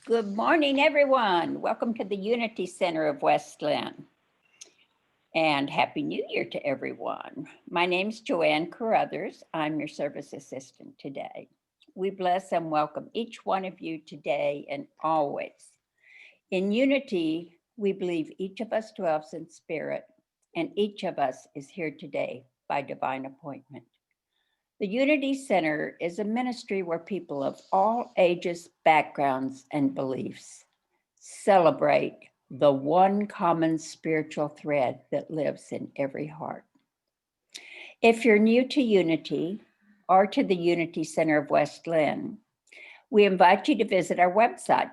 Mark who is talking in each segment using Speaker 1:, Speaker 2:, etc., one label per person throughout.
Speaker 1: Good morning, everyone. Welcome to the Unity Center of West Lynn. And Happy New Year to everyone. My name's Joanne Carruthers. I'm your service assistant today. We bless and welcome each one of you today and always. In Unity, we believe each of us dwells in spirit, and each of us is here today by divine appointment. The Unity Center is a ministry where people of all ages, backgrounds, and beliefs celebrate the one common spiritual thread that lives in every heart. If you're new to Unity or to the Unity Center of West Lynn, we invite you to visit our website,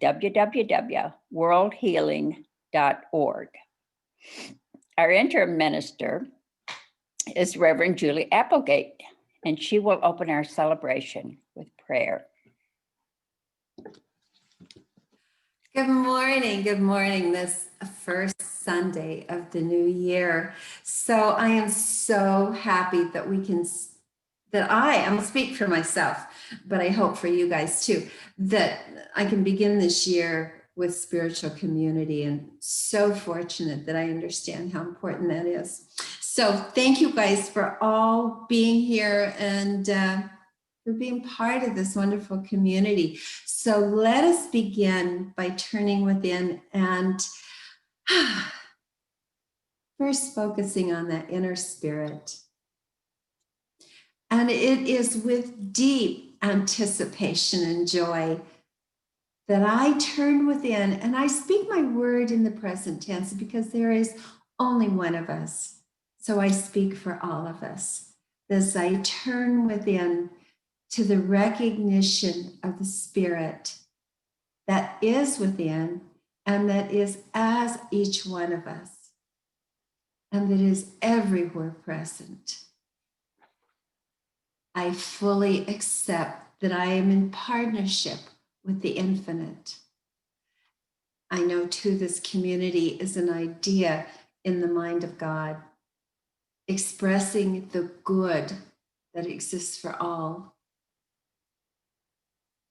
Speaker 1: www.worldhealing.org. Our interim minister is Reverend Julie Applegate, and she will open our celebration with prayer.
Speaker 2: Good morning. Good morning. This first Sunday of the new year. So I am so happy that I'll speak for myself, but I hope for you guys too, that I can begin this year with spiritual community, and so fortunate that I understand how important that is. So thank you guys for all being here and for being part of this wonderful community. So let us begin by turning within and first focusing on that inner spirit. And it is with deep anticipation and joy that I turn within and I speak my word in the present tense because there is only one of us. So I speak for all of us as I turn within to the recognition of the spirit that is within and that is as each one of us and that is everywhere present. I fully accept that I am in partnership with the infinite. I know too, this community is an idea in the mind of God, expressing the good that exists for all.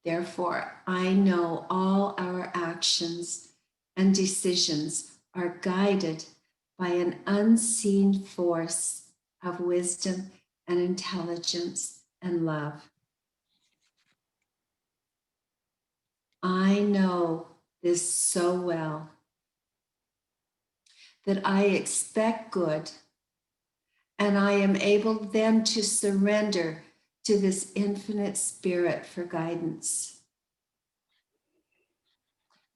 Speaker 2: Therefore, I know all our actions and decisions are guided by an unseen force of wisdom and intelligence and love. I know this so well that I expect good, and I am able then to surrender to this infinite spirit for guidance.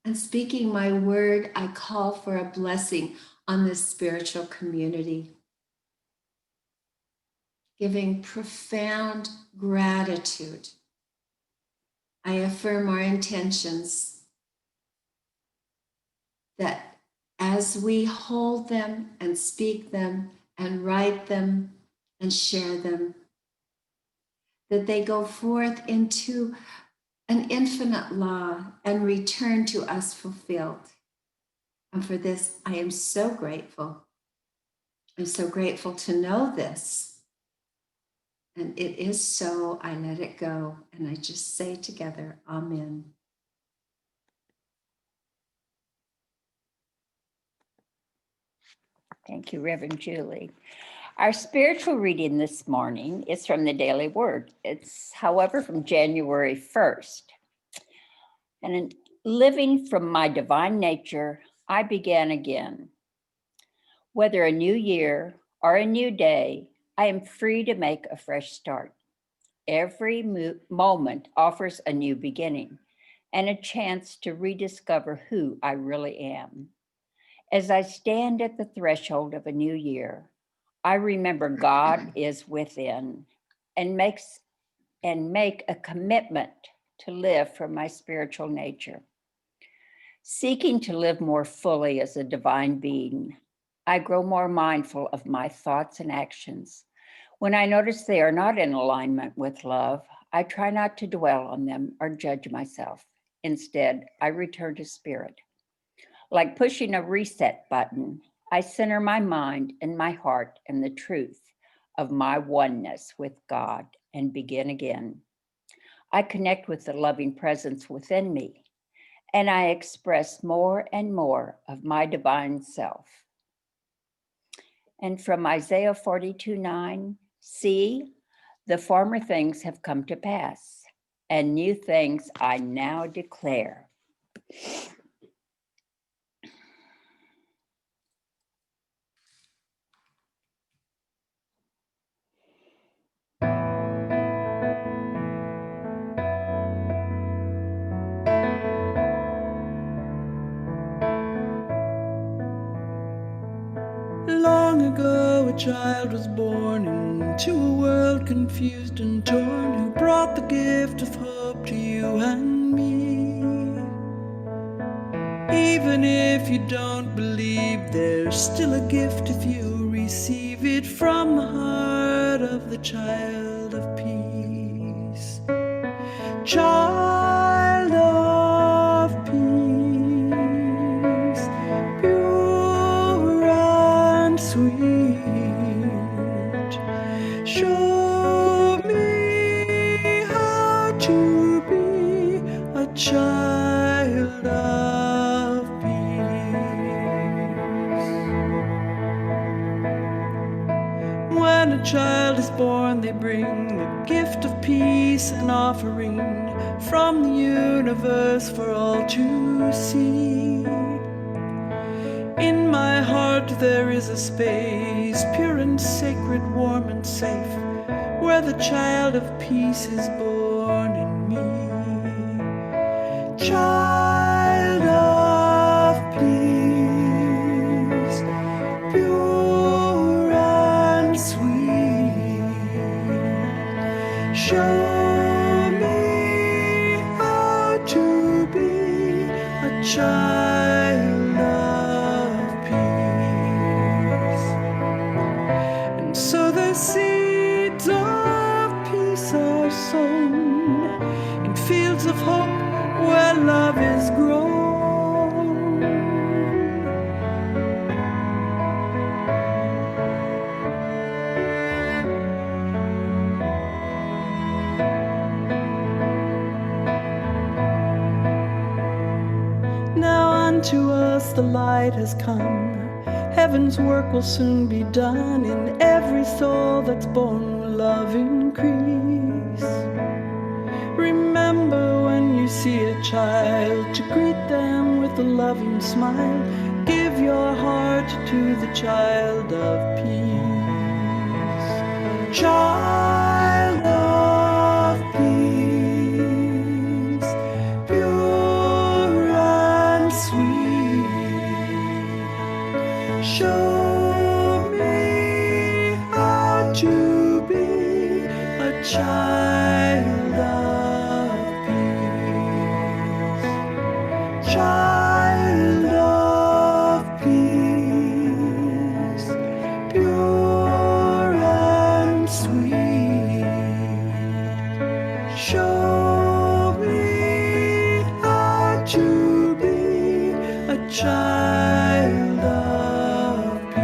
Speaker 2: And speaking my word, I call for a blessing on this spiritual community, giving profound gratitude. I affirm our intentions that as we hold them and speak them and write them and share them, that they go forth into an infinite law and return to us fulfilled. And for this, I am so grateful. I'm so grateful to know this. And it is so, I let it go. And I just say together, Amen.
Speaker 1: Thank you, Reverend Julie. Our spiritual reading this morning is from the Daily Word. It's, however, from January 1st. And in living from my divine nature, I began again. Whether a new year or a new day, I am free to make a fresh start. Every moment offers a new beginning and a chance to rediscover who I really am. As I stand at the threshold of a new year, I remember God is within and make a commitment to live from my spiritual nature. Seeking to live more fully as a divine being, I grow more mindful of my thoughts and actions. When I notice they are not in alignment with love, I try not to dwell on them or judge myself. Instead, I return to spirit. Like pushing a reset button, I center my mind and my heart in the truth of my oneness with God and begin again. I connect with the loving presence within me, and I express more and more of my divine self. And from Isaiah 42:9, see, the former things have come to pass, and new things I now declare.
Speaker 3: Long ago a child was born into a world confused and torn, who brought the gift of hope to you and me. Even if you don't believe, there's still a gift if you receive it from the heart of the child of peace. Child of peace, pure and sweet, show me how to be a child of peace. When a child is born, they bring the gift of peace, an offering from the universe for all to see. In my heart there is a space, pure and sacred, warm and safe, where the child of peace is born in me. Child of peace, pure and sweet, show me how to be a child of peace. And so the seeds of peace are sown in fields of hope where love is grown. Now unto us the light has come. Heaven's work will soon be done. In every soul that's born will love increase. Remember when you see a child, to greet them with a loving smile. Give your heart to the child of peace. Child of peace, pure and sweet, show me how to be a child of peace. Child of peace, pure and sweet, show me how to be a child of peace.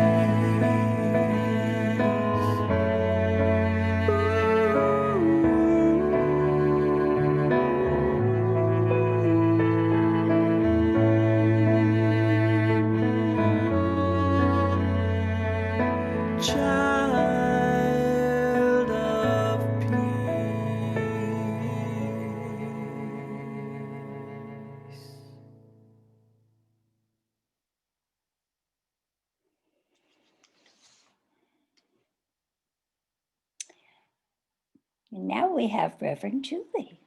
Speaker 3: Child of peace.
Speaker 1: And now we have Reverend Julie.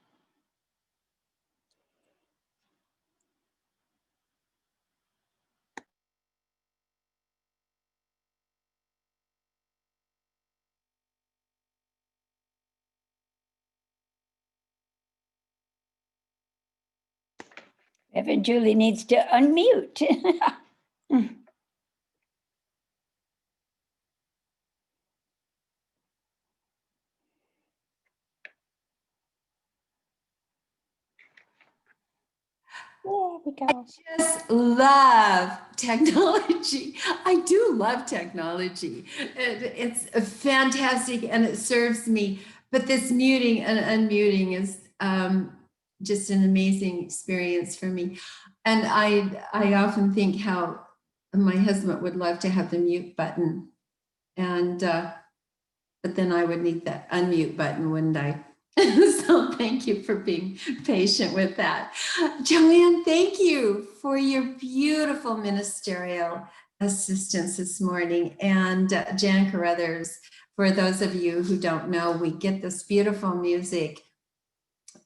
Speaker 1: Reverend Julie needs to unmute. There we go.
Speaker 2: Just love technology. I do love technology. It's fantastic and it serves me. But this muting and unmuting is just an amazing experience for me. And I often think how my husband would love to have the mute button, and but then I would need that unmute button, wouldn't I? So thank you for being patient with that. Joanne, thank you for your beautiful ministerial assistance this morning. And Jan Carruthers, for those of you who don't know, we get this beautiful music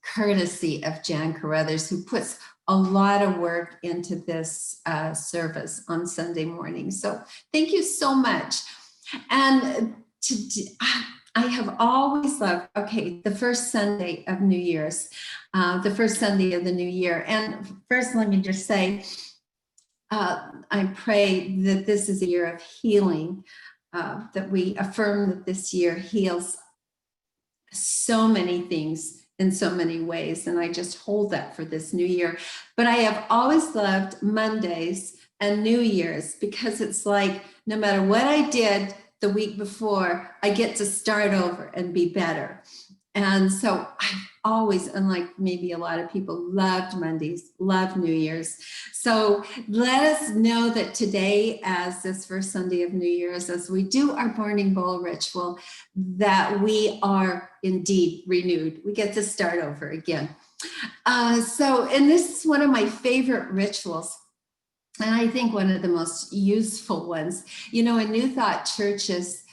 Speaker 2: courtesy of Jan Carruthers, who puts a lot of work into this service on Sunday morning. So thank you so much. And I have always loved, the first Sunday of New Year's, the first Sunday of the new year. And first, let me just say, I pray that this is a year of healing, that we affirm that this year heals so many things in so many ways. And I just hold that for this new year. But I have always loved Mondays and New Year's because it's like, no matter what I did the week before, I get to start over and be better. And so I've always, unlike maybe a lot of people, loved Mondays, loved New Year's. So let us know that today, as this first Sunday of New Year's, as we do our burning bowl ritual, that we are indeed renewed. We get to start over again. And this is one of my favorite rituals. And I think one of the most useful ones. You know, in New Thought churches,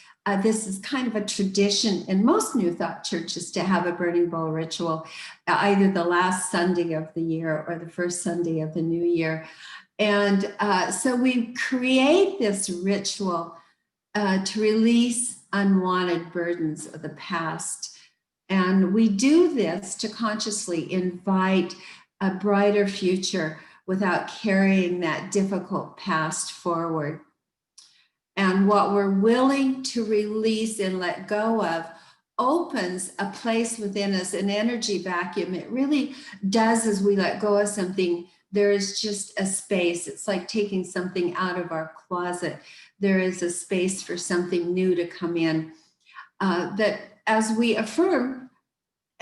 Speaker 2: this is kind of a tradition in most New Thought churches to have a burning bowl ritual, either the last Sunday of the year or the first Sunday of the new year. And so we create this ritual to release unwanted burdens of the past. And we do this to consciously invite a brighter future without carrying that difficult past forward. And what we're willing to release and let go of opens a place within us, an energy vacuum. It really does. As we let go of something, there is just a space. It's like taking something out of our closet. There is a space for something new to come in. That as we affirm,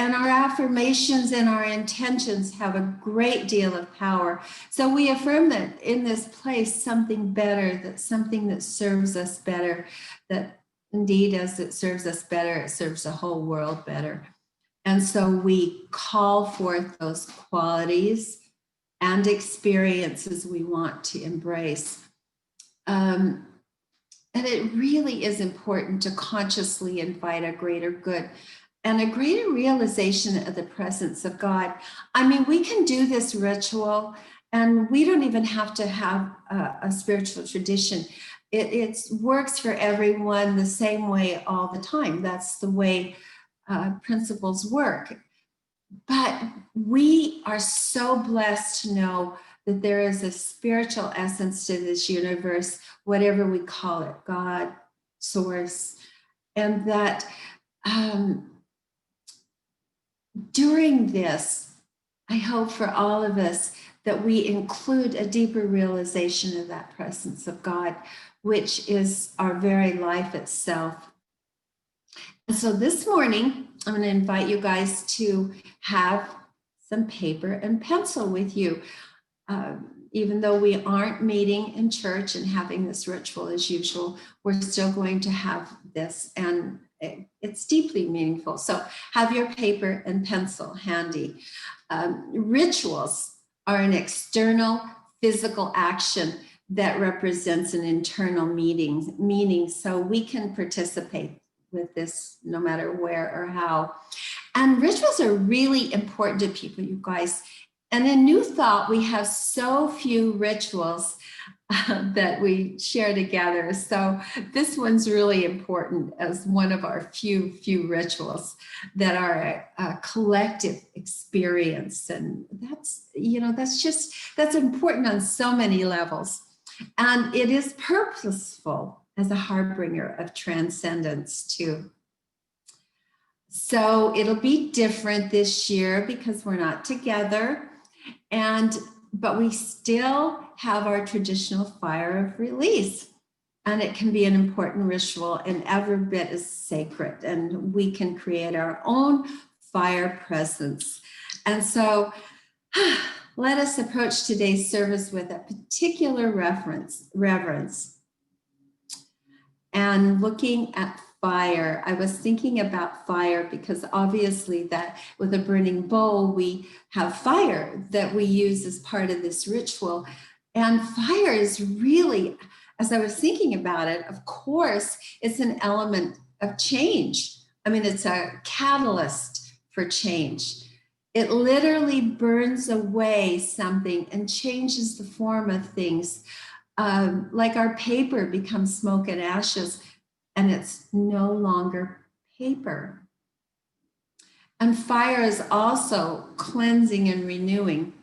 Speaker 2: and our affirmations and our intentions have a great deal of power. So we affirm that in this place, something better, that something that serves us better, that indeed, as it serves us better, it serves the whole world better. And so we call forth those qualities and experiences we want to embrace. And it really is important to consciously invite a greater good and a greater realization of the presence of God. I mean, we can do this ritual and we don't even have to have a spiritual tradition. It works for everyone the same way all the time. That's the way principles work. But we are so blessed to know that there is a spiritual essence to this universe, whatever we call it, God, source, and that during this, I hope for all of us that we include a deeper realization of that presence of God, which is our very life itself. And so this morning, I'm going to invite you guys to have some paper and pencil with you. Even though we aren't meeting in church and having this ritual as usual, we're still going to have this, and it's deeply meaningful. So have your paper and pencil handy. Rituals are an external physical action that represents an internal meaning. So we can participate with this no matter where or how. And rituals are really important to people, you guys. And in New Thought, we have so few rituals that we share together. So this one's really important as one of our few rituals that are a collective experience. And that's important on so many levels. And it is purposeful as a harbinger of transcendence too. So it'll be different this year because we're not together. And but we still have our traditional fire of release. And it can be an important ritual and every bit as sacred. And we can create our own fire presence. And so let us approach today's service with a particular reverence. And looking at fire, I was thinking about fire because obviously that with a burning bowl, we have fire that we use as part of this ritual. And fire is really, as I was thinking about it, of course, it's an element of change. I mean, it's a catalyst for change. It literally burns away something and changes the form of things. Like our paper becomes smoke and ashes, and it's no longer paper. And fire is also cleansing and renewing.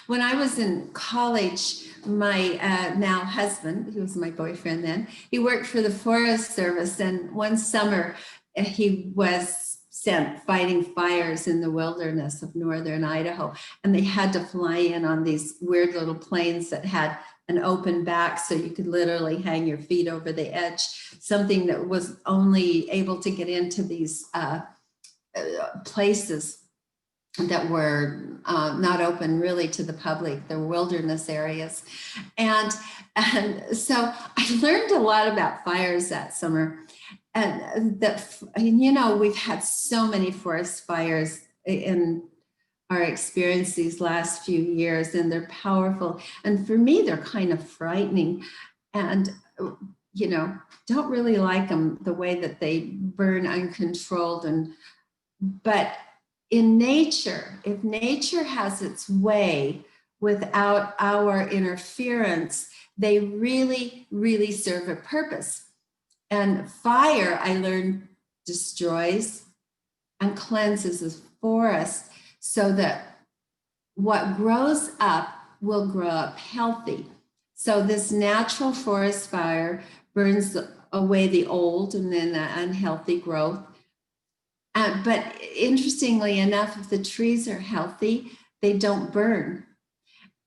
Speaker 2: When I was in college, my now husband, who was my boyfriend then, he worked for the Forest Service, and one summer he was sent fighting fires in the wilderness of northern Idaho, and they had to fly in on these weird little planes that had an open back so you could literally hang your feet over the edge, something that was only able to get into these places that were not open really to the public, the wilderness areas. And so I learned a lot about fires that summer. And that, you know, we've had so many forest fires in our experience these last few years, and they're powerful. And for me, they're kind of frightening. And, you know, don't really like them the way that they burn uncontrolled. But in nature, if nature has its way without our interference, they really, really serve a purpose. And fire, I learned, destroys and cleanses the forest so that what grows up will grow up healthy. So this natural forest fire burns away the old and then the unhealthy growth. But interestingly enough, if the trees are healthy, they don't burn.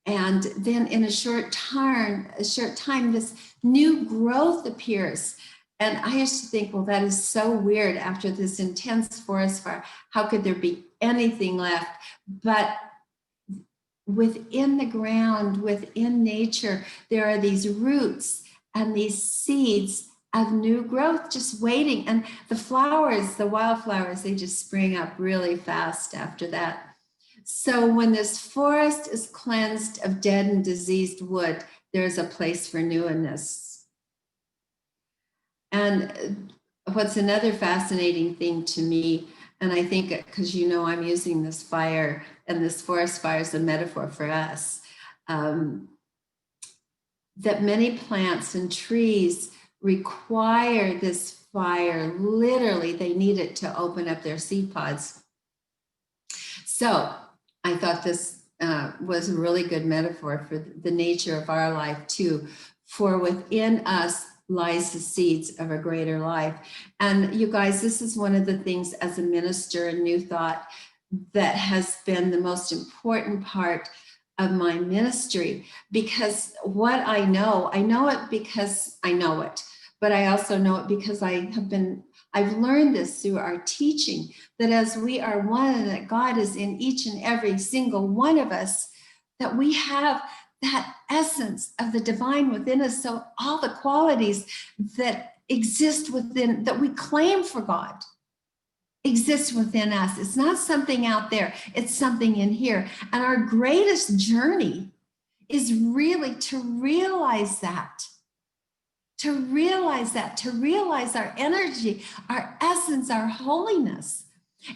Speaker 2: And then in a short time, this new growth appears. And I used to think, well, that is so weird after this intense forest fire. How could there be anything left? But within the ground, within nature, there are these roots and these seeds of new growth just waiting. And the flowers, the wildflowers, they just spring up really fast after that. So when this forest is cleansed of dead and diseased wood, there's a place for newness. And what's another fascinating thing to me, and I think because, you know, I'm using this fire and this forest fire as a metaphor for us, that many plants and trees require this fire. Literally, they need it to open up their seed pods. So I thought this was a really good metaphor for the nature of our life too. For within us lies the seeds of a greater life. And you guys, this is one of the things as a minister in New Thought that has been the most important part of my ministry, because what I know it because I know it, but I also know it because I've learned this through our teaching, that as we are one and that God is in each and every single one of us, that we have that essence of the divine within us. So all the qualities that exist within, that we claim for God, exists within us. It's not something out there, it's something in here. And our greatest journey is really to realize that, to realize our energy, our essence, our holiness.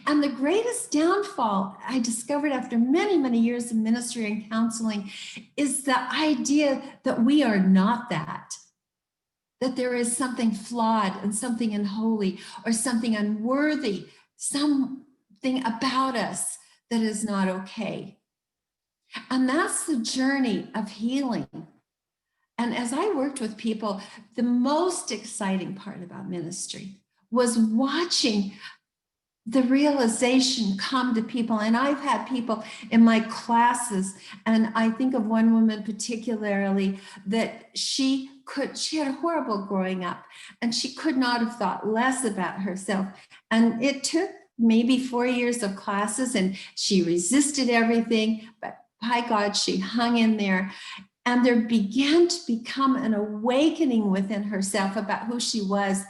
Speaker 2: And the greatest downfall I discovered after many, many years of ministry and counseling is the idea that we are not that there is something flawed and something unholy or something unworthy, something about us that is not okay. And that's the journey of healing. And as I worked with people, the most exciting part about ministry was watching the realization come to people. And I've had people in my classes, and I think of one woman particularly that she had a horrible growing up, and she could not have thought less about herself. And it took maybe 4 years of classes, and she resisted everything, but by God, she hung in there. And there began to become an awakening within herself about who she was.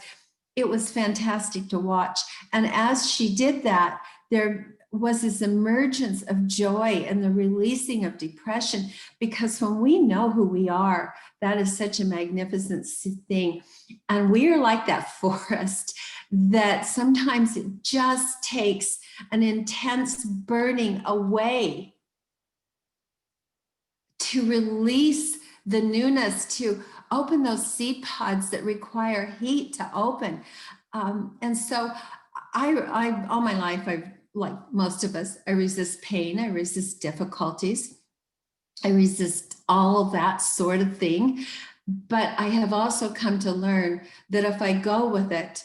Speaker 2: It was fantastic to watch. And as she did that, there was this emergence of joy and the releasing of depression, because when we know who we are, that is such a magnificent thing. And we are like that forest that sometimes it just takes an intense burning away to release the newness, to open those seed pods that require heat to open. And so I all my life, I've, like most of us, I resist pain, I resist difficulties, I resist all of that sort of thing. But I have also come to learn that if I go with it,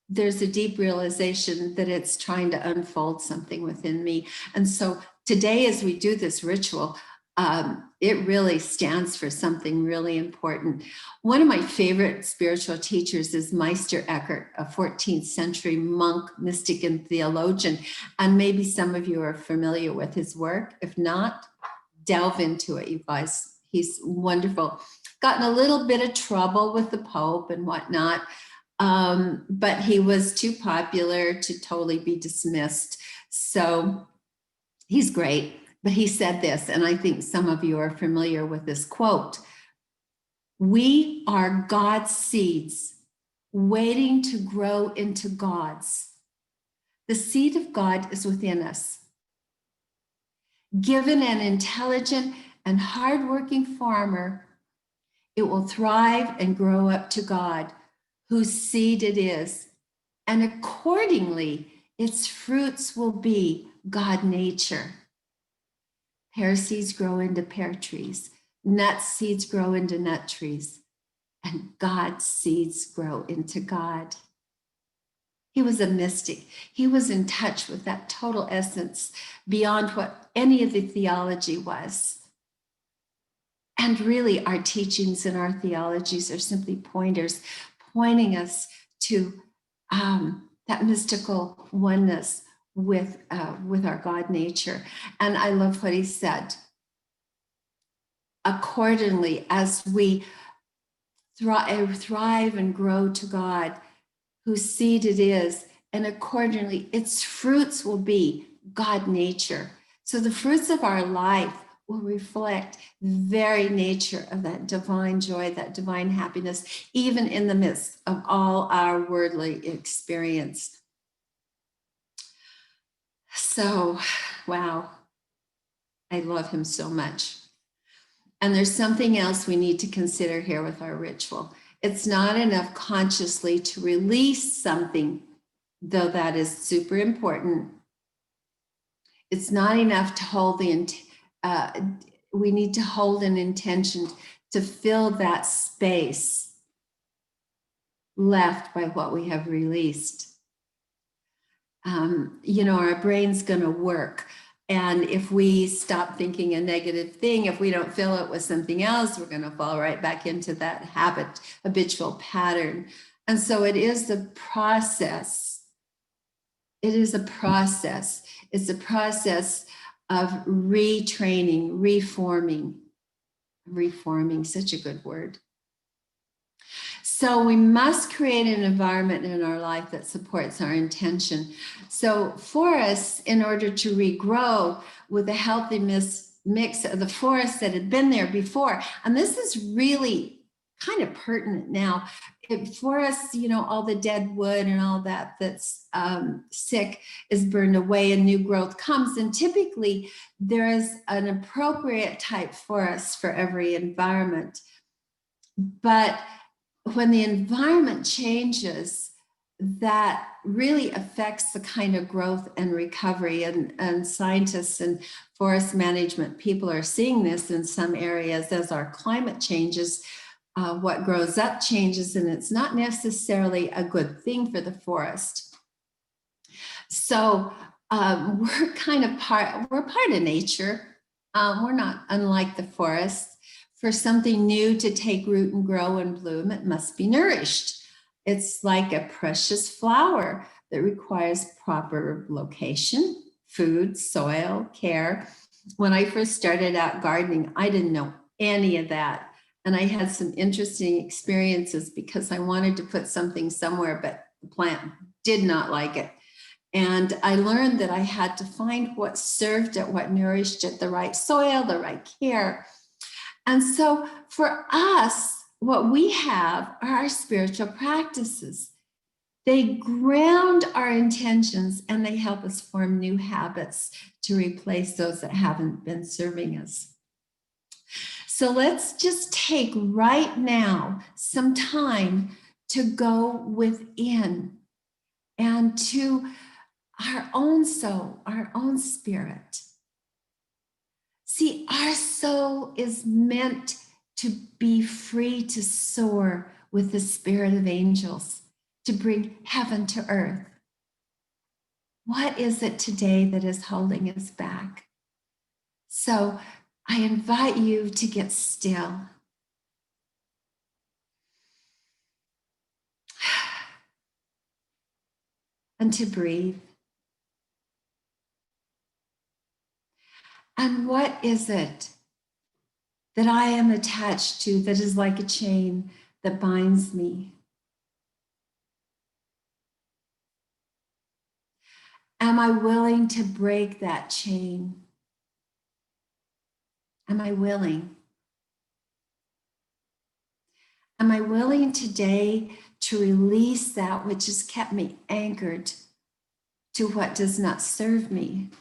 Speaker 2: there's a deep realization that it's trying to unfold something within me. And so today, as we do this ritual, it really stands for something really important. One of my favorite spiritual teachers is Meister Eckhart, a 14th century monk, mystic, and theologian. And maybe some of you are familiar with his work. If not, delve into it, you guys. He's wonderful. Gotten a little bit of trouble with the Pope and whatnot, but he was too popular to totally be dismissed. So he's great. But he said this, and I think some of you are familiar with this quote: "We are God's seeds waiting to grow into God's. The seed of God is within us. Given an intelligent and hardworking farmer, it will thrive and grow up to God, whose seed it is. And accordingly, its fruits will be God nature. Pear seeds grow into pear trees, nut seeds grow into nut trees, and God seeds grow into God." He was a mystic. He was in touch with that total essence beyond what any of the theology was. And really, our teachings and our theologies are simply pointers, pointing us to that mystical oneness with our God nature. And I love what he said. Accordingly, as we thrive and grow to God, whose seed it is, and accordingly, its fruits will be God nature. So the fruits of our life will reflect the very nature of that divine joy, that divine happiness, even in the midst of all our worldly experience. So, wow, I love him so much. And there's something else we need to consider here with our ritual. It's not enough consciously to release something, though that is super important. It's not enough to hold we need to hold an intention to fill that space left by what we have released. Our brain's going to work. And if we stop thinking a negative thing, if we don't fill it with something else, we're going to fall right back into that habitual pattern. And so it is the process. It is a process. It's a process of retraining, reforming, such a good word. So we must create an environment in our life that supports our intention. So for us, in order to regrow with a healthy mix of the forest that had been there before, and this is really kind of pertinent now. For us, all the dead wood and all that's sick is burned away and new growth comes. And typically there is an appropriate type forest for every environment. But when the environment changes, that really affects the kind of growth and recovery. And scientists and forest management people are seeing this in some areas as our climate changes. What grows up changes, and it's not necessarily a good thing for the forest. So we're part of nature. We're not unlike the forest. For something new to take root and grow and bloom, it must be nourished. It's like a precious flower that requires proper location, food, soil, care. When I first started out gardening, I didn't know any of that. And I had some interesting experiences because I wanted to put something somewhere, but the plant did not like it. And I learned that I had to find what served it, what nourished it, the right soil, the right care. And so for us, what we have are our spiritual practices. They ground our intentions and they help us form new habits to replace those that haven't been serving us. So let's just take right now some time to go within and to our own soul, our own spirit. See, our soul is meant to be free to soar with the spirit of angels, to bring heaven to earth. What is it today that is holding us back? So I invite you to get still. And to breathe. And what is it that I am attached to that is like a chain that binds me? Am I willing to break that chain? Am I willing? Am I willing today to release that which has kept me anchored to what does not serve me?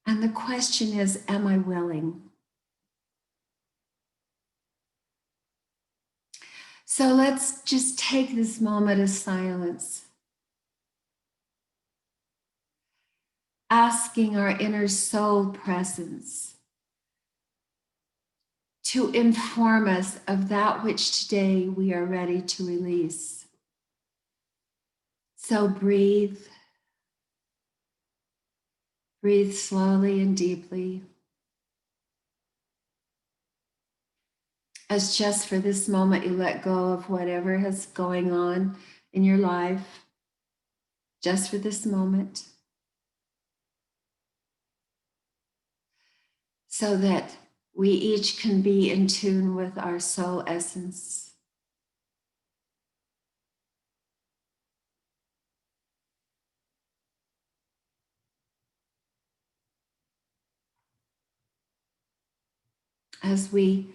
Speaker 2: And the question is, am I willing? So let's just take this moment of silence, asking our inner soul presence to inform us of that which today we are ready to release. So breathe. Breathe slowly and deeply. As just for this moment, you let go of whatever is going on in your life, just for this moment, so that we each can be in tune with our soul essence. As we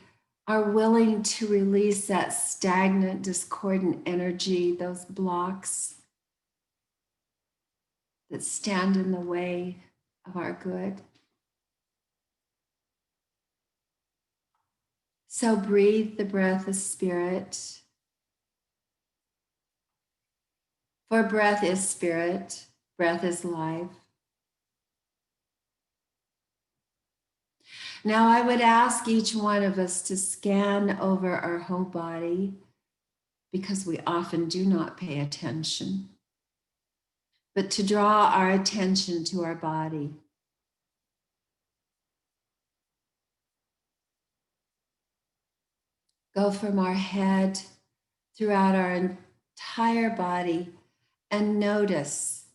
Speaker 2: are willing to release that stagnant, discordant energy, those blocks that stand in the way of our good. So breathe the breath of spirit. For breath is spirit, breath is life. Now I would ask each one of us to scan over our whole body, because we often do not pay attention, but to draw our attention to our body. Go from our head throughout our entire body and notice,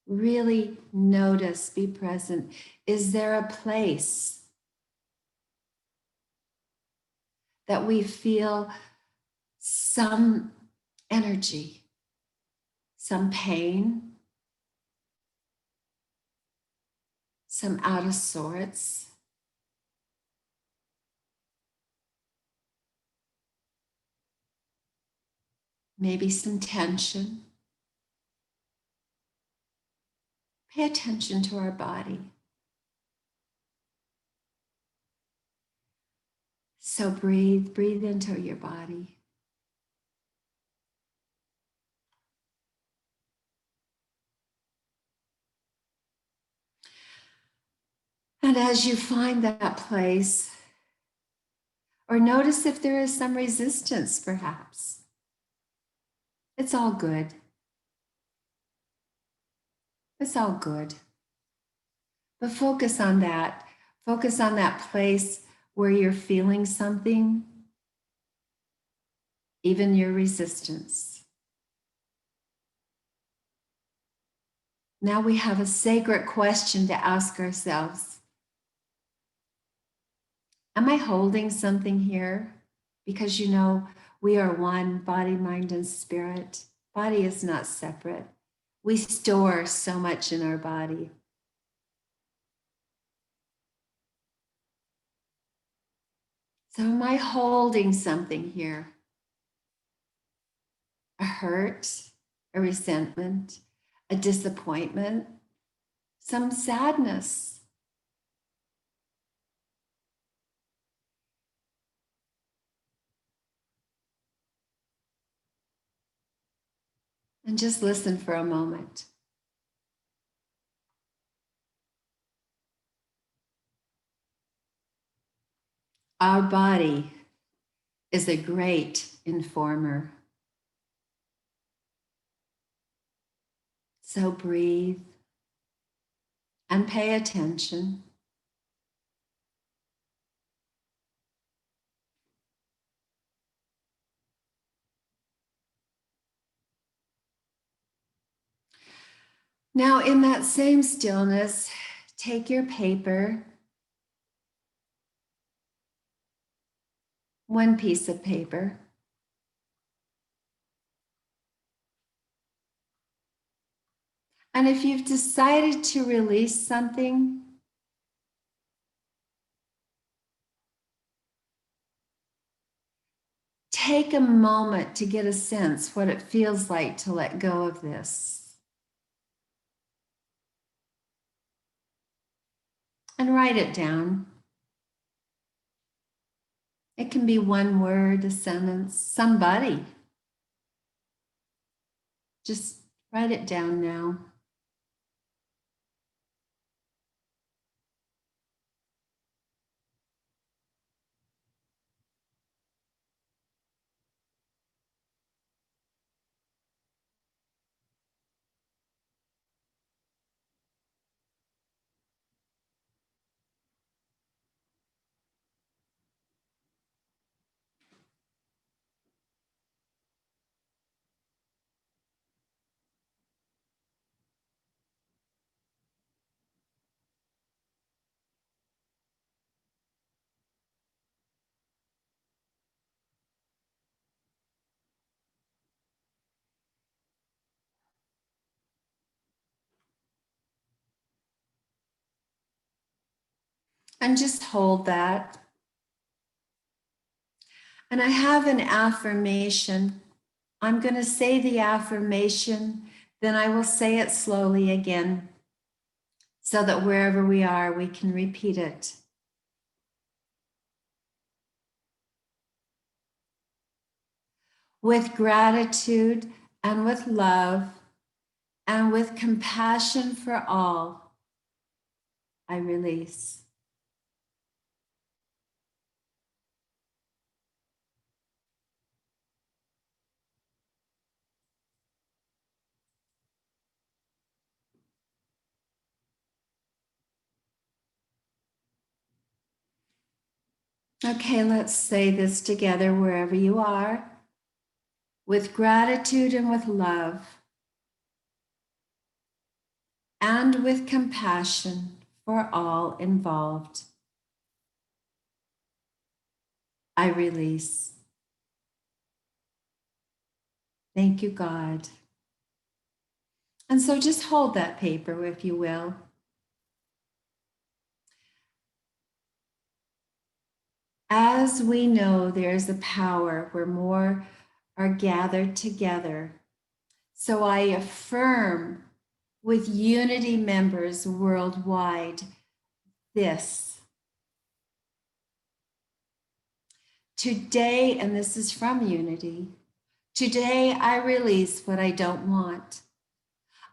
Speaker 2: really notice, be present. Is there a place that we feel some energy, some pain, some out of sorts? Maybe some tension. Pay attention to our body. So breathe into your body. And as you find that place, or notice if there is some resistance, perhaps. It's all good. It's all good. But focus on that. Focus on that place where you're feeling something, even your resistance. Now we have a sacred question to ask ourselves. Am I holding something here? Because you know, we are one, body, mind, and spirit. Body is not separate. We store so much in our body. So am I holding something here? A hurt, a resentment, a disappointment, some sadness. And just listen for a moment. Our body is a great informer. So breathe and pay attention. Now, in that same stillness, take your paper, one piece of paper, and if you've decided to release something, take a moment to get a sense what it feels like to let go of this. And write it down. It can be one word, a sentence, somebody. Just write it down now. And just hold that. And I have an affirmation. I'm going to say the affirmation, then I will say it slowly again so that wherever we are, we can repeat it. With gratitude and with love and with compassion for all, I release. Okay, let's say this together wherever you are. With gratitude and with love and with compassion for all involved, I release. Thank you, God. And so just hold that paper, if you will. As we know, there's a power where more are gathered together. So I affirm with unity members worldwide this. Today, and this is from unity, today I release what I don't want.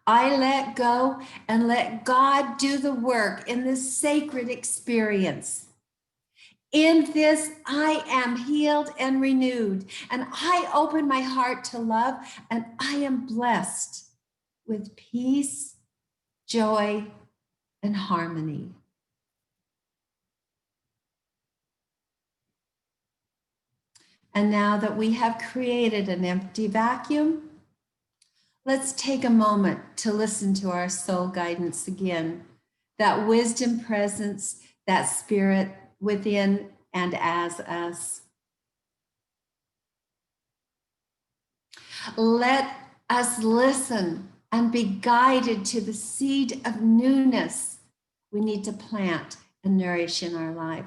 Speaker 2: I let go and let God do the work in this sacred experience. In this, I am healed and renewed, and I open my heart to love, and I am blessed with peace, joy, and harmony. And now that we have created an empty vacuum, let's take a moment to listen to our soul guidance again, that wisdom presence, that spirit within and as us. Let us listen and be guided to the seed of newness we need to plant and nourish in our life.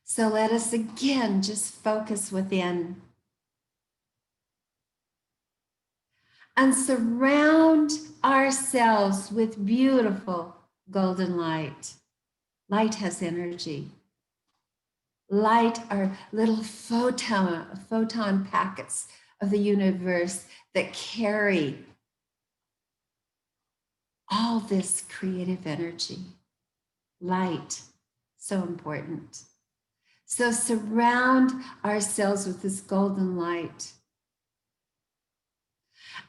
Speaker 2: So let us again just focus within and surround ourselves with beautiful golden light. Light has energy. Light are little photon packets of the universe that carry all this creative energy. Light, so important. So surround ourselves with this golden light.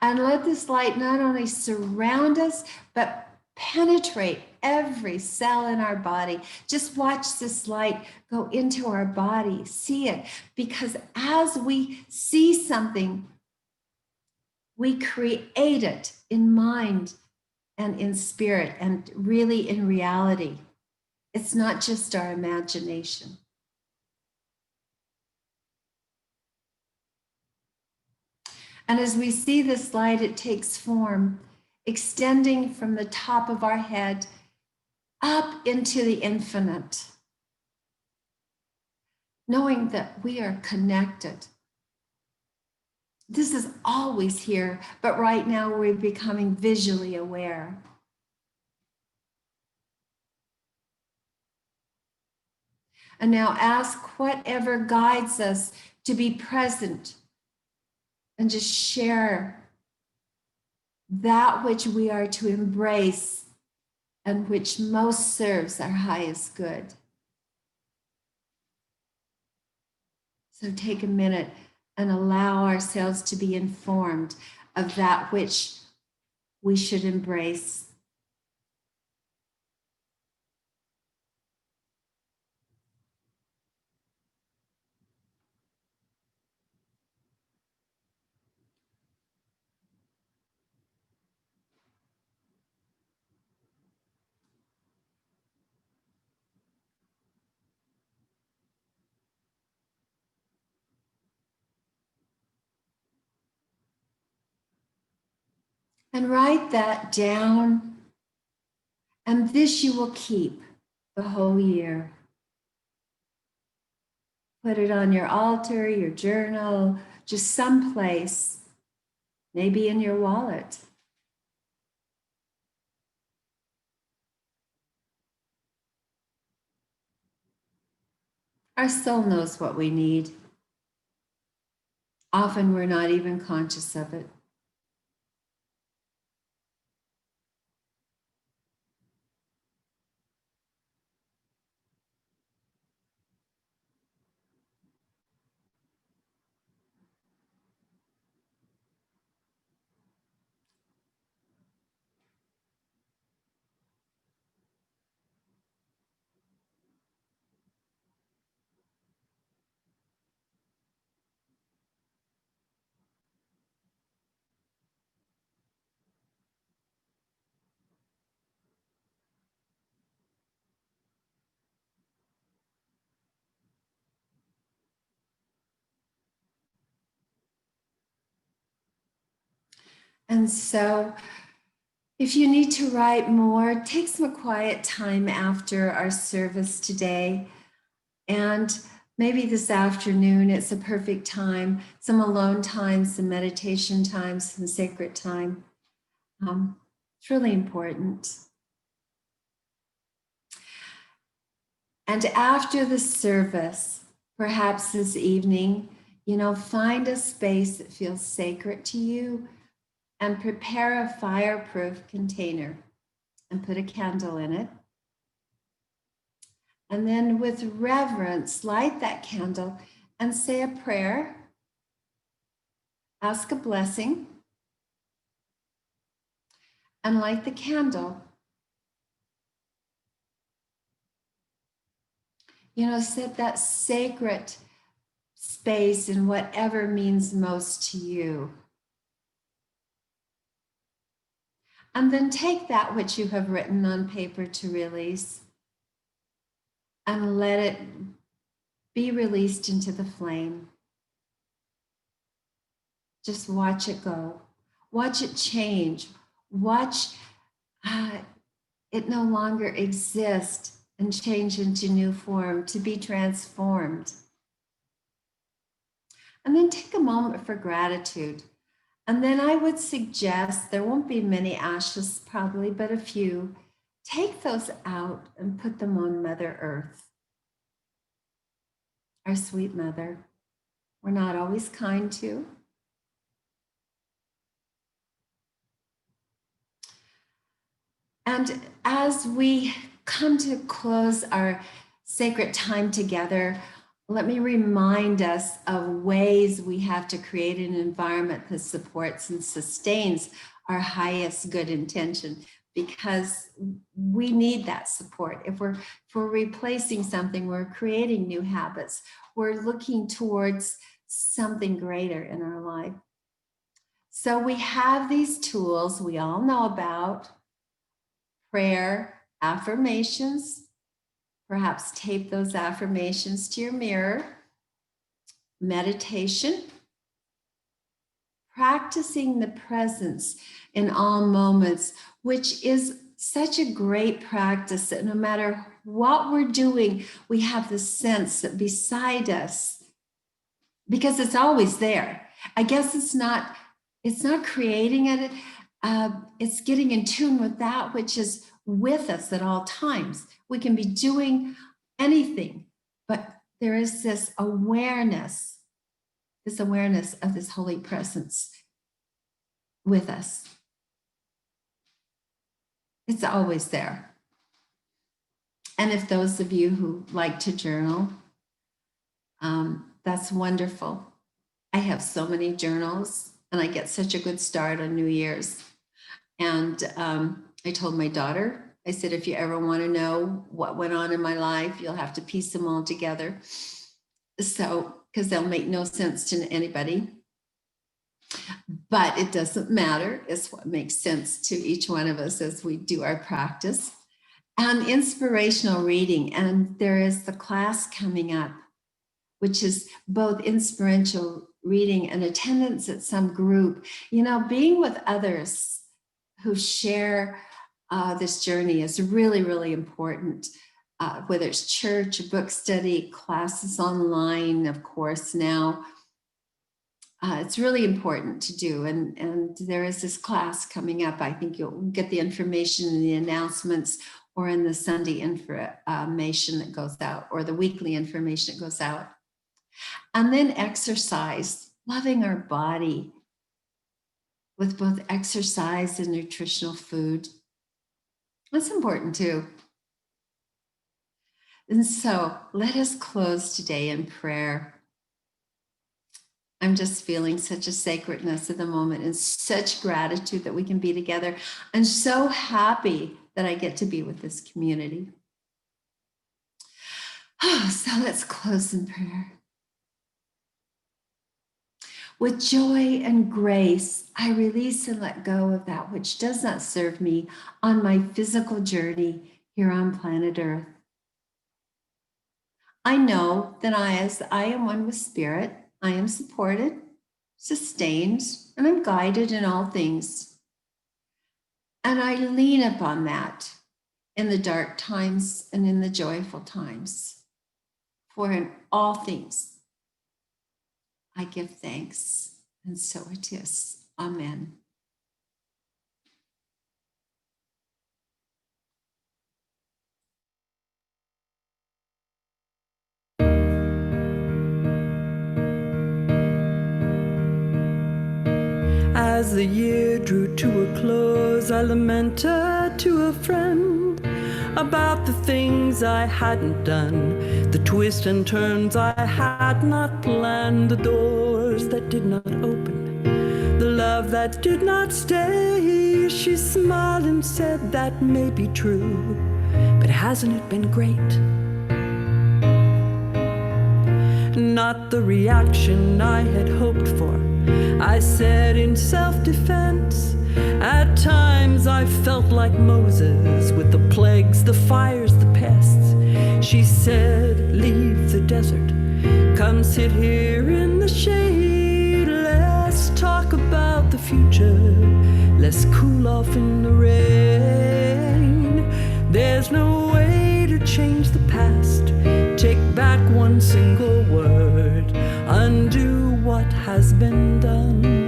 Speaker 2: And let this light not only surround us, but penetrate every cell in our body. Just watch this light go into our body, see it. Because as we see something, we create it in mind and in spirit and really in reality. It's not just our imagination. And as we see this light, it takes form, extending from the top of our head up into the infinite, knowing that we are connected. This is always here, but right now we're becoming visually aware. And now ask whatever guides us to be present and just share that which we are to embrace and which most serves our highest good. So take a minute and allow ourselves to be informed of that which we should embrace. And write that down. And this you will keep the whole year. Put it on your altar, your journal, just someplace, maybe in your wallet. Our soul knows what we need. Often we're not even conscious of it. And so if you need to write more, take some quiet time after our service today. And maybe this afternoon, it's a perfect time, some alone time, some meditation time, some sacred time. It's really important. And after the service, perhaps this evening, find a space that feels sacred to you and prepare a fireproof container and put a candle in it And then with reverence, light that candle and say a prayer, ask a blessing, and light the candle. You know, set that sacred space in whatever means most to you. And then take that which you have written on paper to release and let it be released into the flame. Just watch it go. Watch it change. Watch it no longer exist and change into new form, to be transformed. And then take a moment for gratitude. And then I would suggest, there won't be many ashes probably, but a few. Take those out and put them on Mother Earth, our sweet mother. We're not always kind to. And as we come to close our sacred time together, let me remind us of ways we have to create an environment that supports and sustains our highest good intention, because we need that support. If we're replacing something, we're creating new habits, we're looking towards something greater in our life. So we have these tools we all know about: prayer, affirmations. Perhaps tape those affirmations to your mirror. Meditation. Practicing the presence in all moments, which is such a great practice that no matter what we're doing, we have the sense that beside us, because it's always there. I guess it's not creating it. It's getting in tune with that which is with us at all times. We can be doing anything, but there is this awareness of this holy presence with us. It's always there. And if those of you who like to journal, that's wonderful. I have so many journals, and I get such a good start on New Year's. And I told my daughter, I said, if you ever want to know what went on in my life, you'll have to piece them all together. So, because they'll make no sense to anybody. But it doesn't matter. It's what makes sense to each one of us as we do our practice. And inspirational reading. And there is the class coming up, which is both inspirational reading and attendance at some group. You know, being with others who share this journey is really, really important. Whether it's church, book study, classes online, of course, now. It's really important to do. And there is this class coming up. I think you'll get the information in the announcements or in the Sunday information that goes out, or the weekly information that goes out. And then exercise, loving our body with both exercise and nutritional food. That's important too. And so let us close today in prayer. I'm just feeling such a sacredness at the moment and such gratitude that we can be together. I'm so happy that I get to be with this community. So let's close in prayer. With joy and grace, I release and let go of that which does not serve me on my physical journey here on planet Earth. I know that as I am one with Spirit, I am supported, sustained, and I'm guided in all things. And I lean upon that in the dark times and in the joyful times. For in all things, I give thanks, and so it is. Amen.
Speaker 3: As the year drew to a close, I lamented to a friend, about the things I hadn't done, the twists and turns I had not planned, the doors that did not open, the love that did not stay. She smiled and said that may be true, but hasn't it been great? Not the reaction I had hoped for, I said in self-defense. At times I felt like Moses with the plagues, the fires, the pests. She said, leave the desert, come sit here in the shade. Let's talk about the future, let's cool off in the rain. There's no way to change the past, take back one single word, undo what has been done.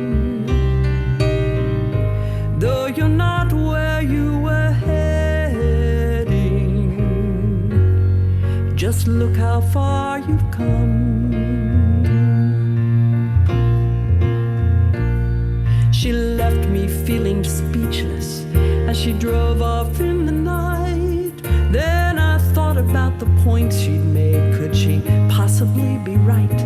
Speaker 3: Though you're not where you were heading, just look how far you've come. She left me feeling speechless as she drove off in the night. Then I thought about the points she'd made. Could she possibly be right?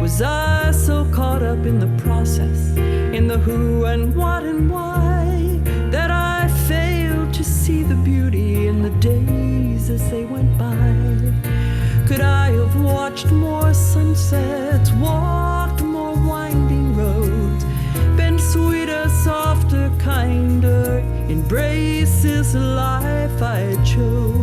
Speaker 3: Was I so caught up in the process, in the who and what and why, that I failed to see the beauty in the days as they went by? Could I have watched more sunsets, walked more winding roads, been sweeter, softer, kinder, embrace this life I chose?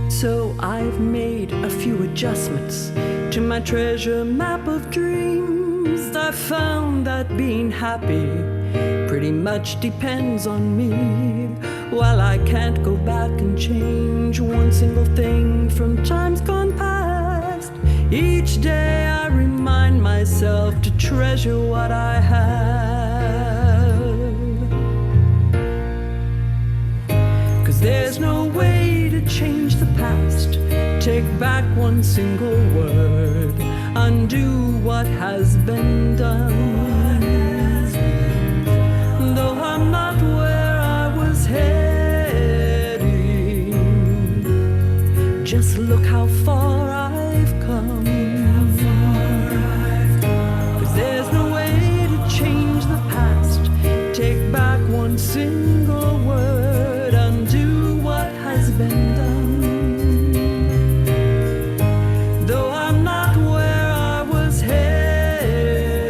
Speaker 3: So I've made a few adjustments to my treasure map of dreams. I found that being happy pretty much depends on me. While I can't go back and change one single thing from times gone past, each day I remind myself to treasure what I have. 'Cause there's no way to change the past, take back one single word, undo what has been done. Though I'm not where I was heading, just look how far I've come. 'Cause there's no way to change the past, take back one single word, undo what has been done. Though I'm not where I was heading,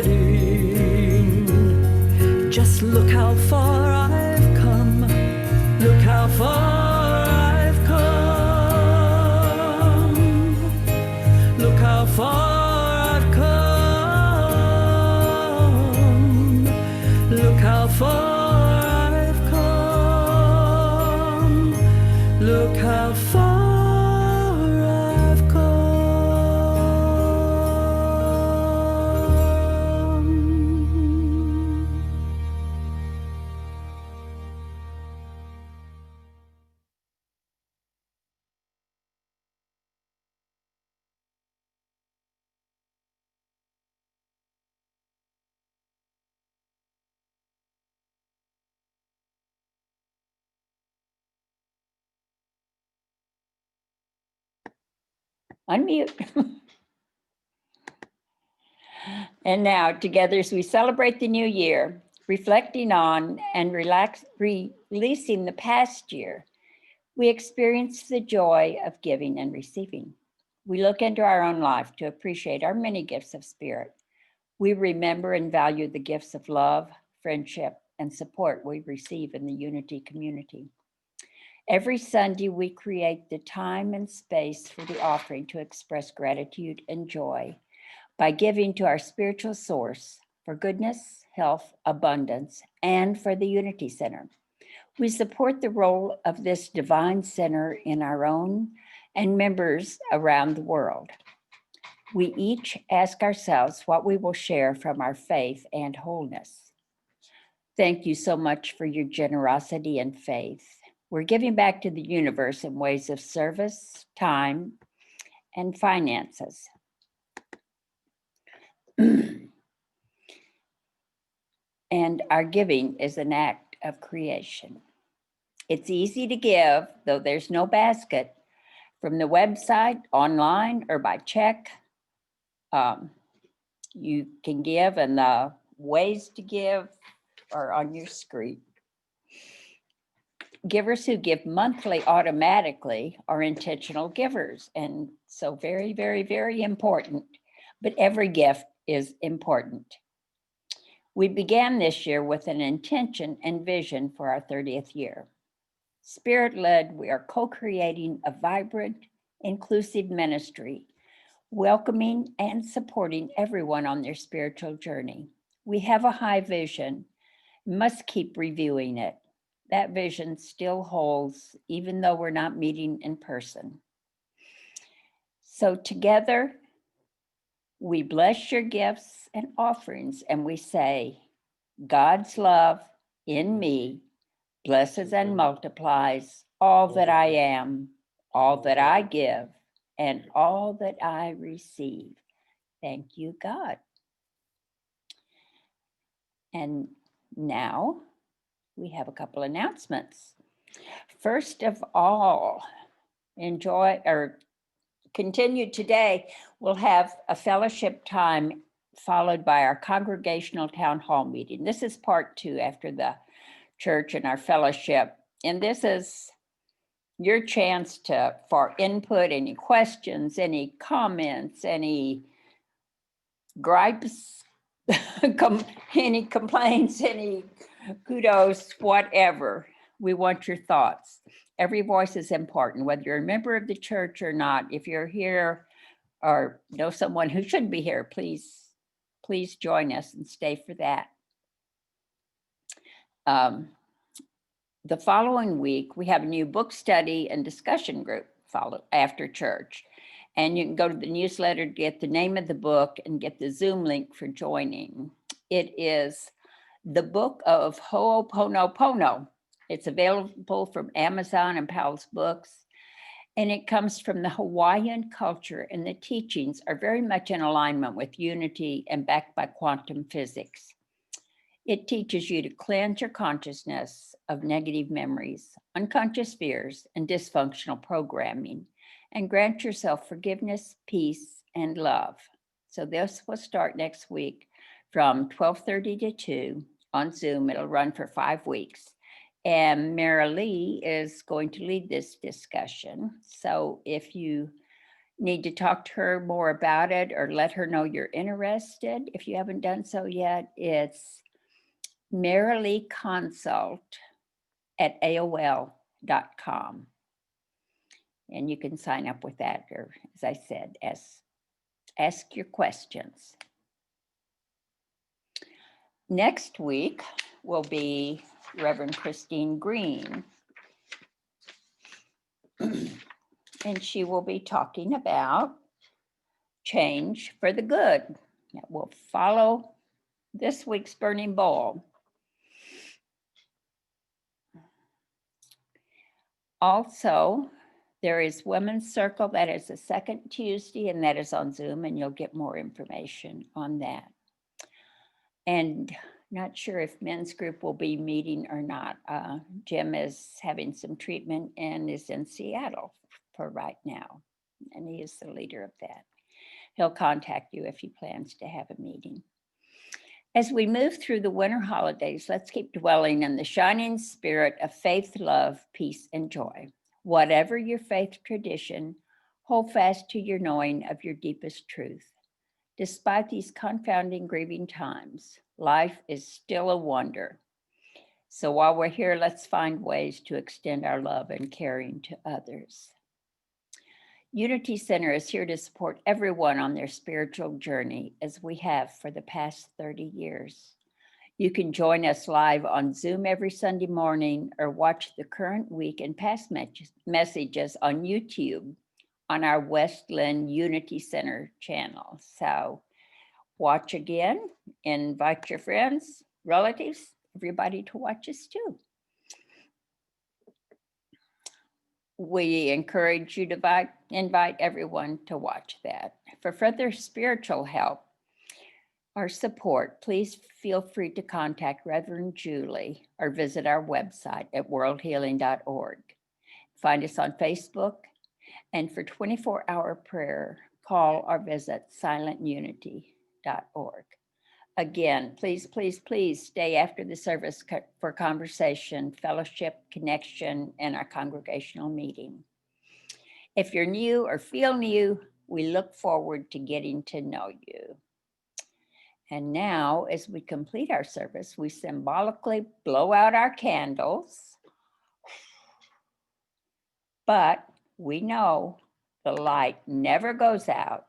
Speaker 3: just look how far I've come. Look how far I've come. Look how far I've come. Look how far I've come. Look how far I've come.
Speaker 1: Unmute. And now, together as we celebrate the new year, reflecting on and releasing the past year, we experience the joy of giving and receiving. We look into our own life to appreciate our many gifts of spirit. We remember and value the gifts of love, friendship, and support we receive in the Unity community. Every Sunday, we create the time and space for the offering to express gratitude and joy by giving to our spiritual source for goodness, health, abundance, and for the Unity Center. We support the role of this divine center in our own and members around the world. We each ask ourselves what we will share from our faith and wholeness. Thank you so much for your generosity and faith. We're giving back to the universe in ways of service, time, and finances. And our giving is an act of creation. It's easy to give, though there's no basket, from the website, online, or by check. You can give, and the ways to give are on your screen. Givers who give monthly automatically are intentional givers, and so very, very, very important. But every gift is important. We began this year with an intention and vision for our 30th year. Spirit-led, we are co-creating a vibrant, inclusive ministry, welcoming and supporting everyone on their spiritual journey. We have a high vision, must keep reviewing it. That vision still holds, even though we're not meeting in person. So together, we bless your gifts and offerings, and we say, God's love in me blesses and multiplies all that I am, all that I give, and all that I receive. Thank you, God. And now we have a couple announcements. First of all, enjoy or continue today. We'll have a fellowship time followed by our congregational town hall meeting. This is part 2 after the church and our fellowship. And this is your chance for input, any questions, any comments, any gripes, any complaints, any kudos, whatever. We want your thoughts. Every voice is important, whether you're a member of the church or not. If you're here or know someone who should be here, please join us and stay for that. The following week, we have a new book study and discussion group followed after church. And you can go to the newsletter to get the name of the book and get the Zoom link for joining. It is the Book of Ho'oponopono. It's available from Amazon and Powell's Books. And it comes from the Hawaiian culture, and the teachings are very much in alignment with unity and backed by quantum physics. It teaches you to cleanse your consciousness of negative memories, unconscious fears, and dysfunctional programming, and grant yourself forgiveness, peace, and love. So this will start next week from 12:30 to 2 on Zoom. It'll run for 5 weeks. And Mara Lee is going to lead this discussion. So if you need to talk to her more about it or let her know you're interested, if you haven't done so yet, it's marileeconsult@aol.com. And you can sign up with that, or as I said, ask your questions. Next week will be Reverend Christine Green. And she will be talking about change for the good. That will follow this week's Burning Bowl. Also, there is Women's Circle. That is the second Tuesday, and that is on Zoom, and you'll get more information on that. And not sure if men's group will be meeting or not. Jim is having some treatment and is in Seattle for right now, and he is the leader of that. He'll contact you if he plans to have a meeting. As we move through the winter holidays, let's keep dwelling in the shining spirit of faith, love, peace, and joy. Whatever your faith tradition, hold fast to your knowing of your deepest truth. Despite these confounding, grieving times, life is still a wonder. So while we're here, let's find ways to extend our love and caring to others. Unity Center is here to support everyone on their spiritual journey, as we have for the past 30 years. You can join us live on Zoom every Sunday morning or watch the current week and past messages on YouTube on our Westland Unity Center channel. So watch again, invite your friends, relatives, everybody to watch us too. We encourage you to invite everyone to watch that. For further spiritual help or support, please feel free to contact Reverend Julie or visit our website at worldhealing.org. Find us on Facebook, and for 24-hour prayer, call or visit silentunity.org. Again, please, please, please stay after the service for conversation, fellowship, connection, and our congregational meeting. If you're new or feel new, we look forward to getting to know you. And now, as we complete our service, we symbolically blow out our candles. But we know the light never goes out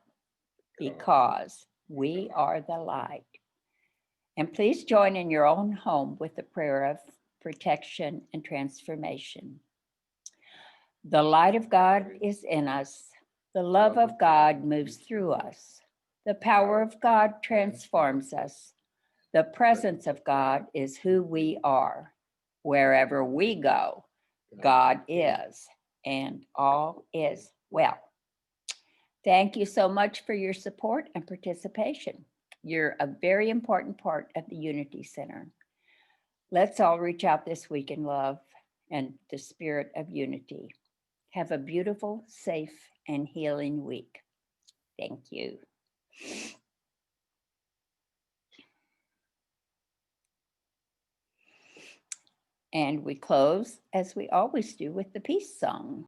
Speaker 1: because we are the light. And please join in your own home with the prayer of protection and transformation. The light of God is in us. The love of God moves through us. The power of God transforms us. The presence of God is who we are. Wherever we go, God is, and all is well. Thank you so much for your support and participation. You're a very important part of the Unity Center. Let's all reach out this week in love and the spirit of unity. Have a beautiful, safe, and healing week. Thank you. And we close, as we always do, with the peace song.